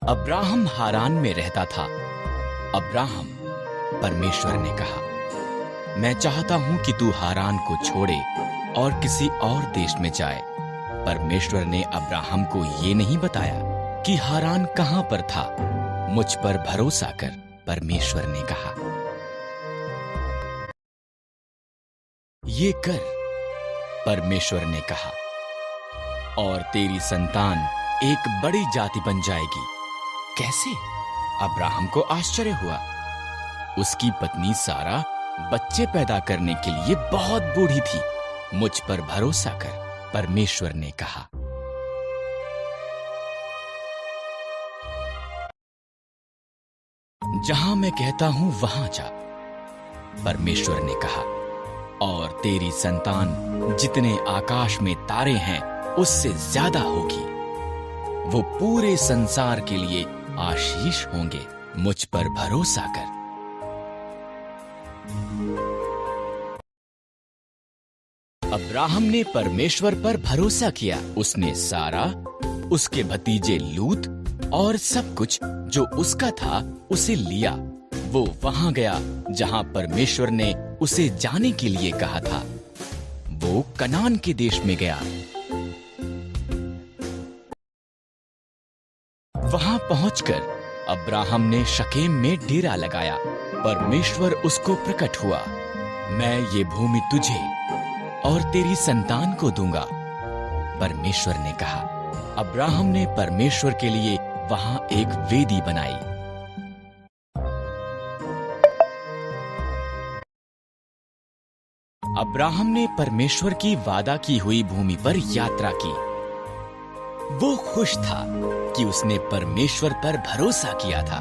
Abraham Haran में रहता था। अब्राहम, परमेश्वर ने कहा, मैं चाहता हूं कि तू हारान को छोड़े और किसी और देश में जाए। परमेश्वर ने अब्राहम को ये नहीं बताया कि हारान कहां पर था। मुझ पर भरोसा कर, परमेश्वर ने कहा। ये कर, परमेश्वर ने कहा, और तेरी संतान एक बड़ी जाति बन जाएगी। कैसे? अब्राहम को आश्चर्य हुआ। उसकी पत्नी सारा बच्चे पैदा करने के लिए बहुत बूढ़ी थी। मुझ पर भरोसा कर, परमेश्वर ने कहा। जहां मैं कहता हूं वहां जा, परमेश्वर ने कहा, और तेरी संतान जितने आकाश में तारे हैं उससे ज्यादा होगी। वो पूरे संसार के लिए आशीष होंगे। मुझ पर भरोसा कर। अब्राहम ने परमेश्वर पर भरोसा किया। उसने सारा, उसके भतीजे लूत और सब कुछ जो उसका था उसे लिया। वो वहां गया जहां परमेश्वर ने उसे जाने के लिए कहा था। वो कनान के देश में गया। वहां पहुंचकर अब्राहम ने शकेम में डेरा लगाया। परमेश्वर उसको प्रकट हुआ। मैं ये भूमि तुझे और तेरी संतान को दूंगा, परमेश्वर ने कहा। अब्राहम ने परमेश्वर के लिए वहां एक वेदी बनाई। अब्राहम ने परमेश्वर की वादा की हुई भूमि पर यात्रा की। वो खुश था कि उसने परमेश्वर पर भरोसा किया था,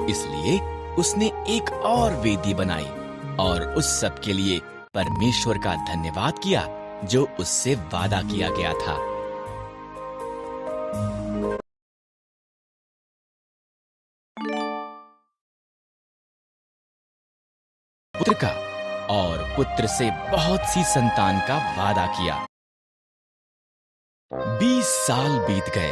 इसलिए उसने एक और वेदी बनाई और उस सब के लिए परमेश्वर का धन्यवाद किया जो उससे वादा किया गया था। पुत्र का और पुत्र से बहुत सी संतान का वादा किया। 20 साल बीत गए,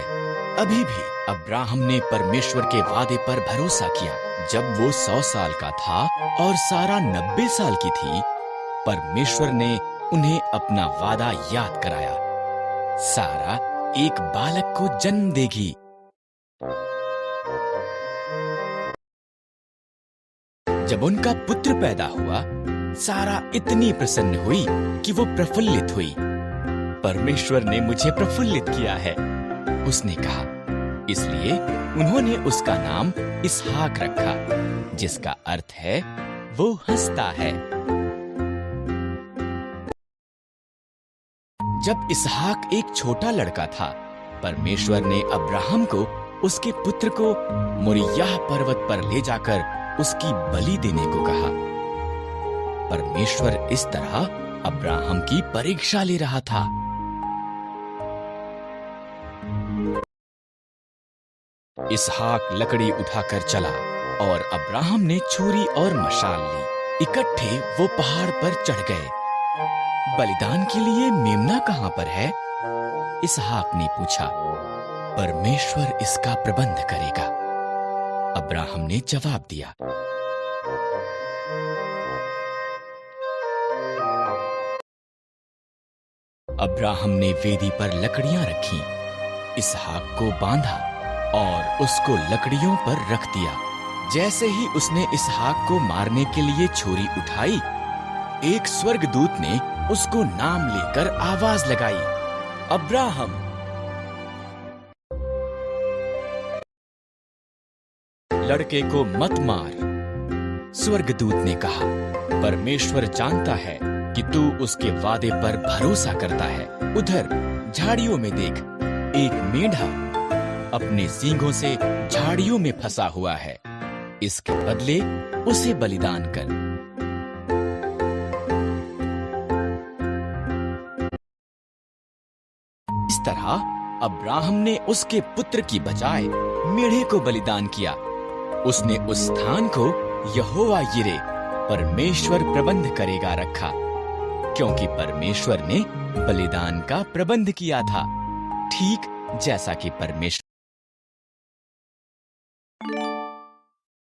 अभी भी अब्राहम ने परमेश्वर के वादे पर भरोसा किया। जब वो 100 साल का था और सारा 90 साल की थी, परमेश्वर ने उन्हें अपना वादा याद कराया। सारा एक बालक को जन्म देगी। जब उनका पुत्र पैदा हुआ, सारा इतनी प्रसन्न हुई कि वो प्रफुल्लित हुई। परमेश्वर ने मुझे प्रफुल्लित किया है, उसने कहा। इसलिए उन्होंने उसका नाम इसहाक रखा, जिसका अर्थ है वो हंसता है। जब इसहाक एक छोटा लड़का था, परमेश्वर ने अब्राहम को उसके पुत्र को मोरिय्याह पर्वत पर ले जाकर उसकी बलि देने को कहा। परमेश्वर इस तरह अब्राहम की परीक्षा ले रहा था। इसहाक लकड़ी उठाकर चला और अब्राहम ने छुरी और मशाल ली। इकट्ठे वो पहाड़ पर चढ़ गए। बलिदान के लिए मेमना कहां पर है? इसहाक ने पूछा। परमेश्वर इसका प्रबंध करेगा, अब्राहम ने जवाब दिया। अब्राहम ने वेदी पर लकड़ियां रखीं, इसहाक को बांधा और उसको लकड़ियों पर रख दिया। जैसे ही उसने इसहाक को मारने के लिए छुरी उठाई, एक स्वर्गदूत ने उसको नाम लेकर आवाज लगाई, अब्राहम। लड़के को मत मार, स्वर्गदूत ने कहा। परमेश्वर जानता है कि तू उसके वादे पर भरोसा करता है। उधर झाड़ियों में देख, एक मेंढा अपने सींगों से झाड़ियों में फंसा हुआ है। इसके बदले उसे बलिदान कर। इस तरह अब्राहम ने उसके पुत्र की बजाय मेढ़े को बलिदान किया। उसने उस स्थान को यहोवा यिरे, परमेश्वर प्रबंध करेगा, रखा, क्योंकि परमेश्वर ने बलिदान का प्रबंध किया था, ठीक जैसा कि परमेश्वर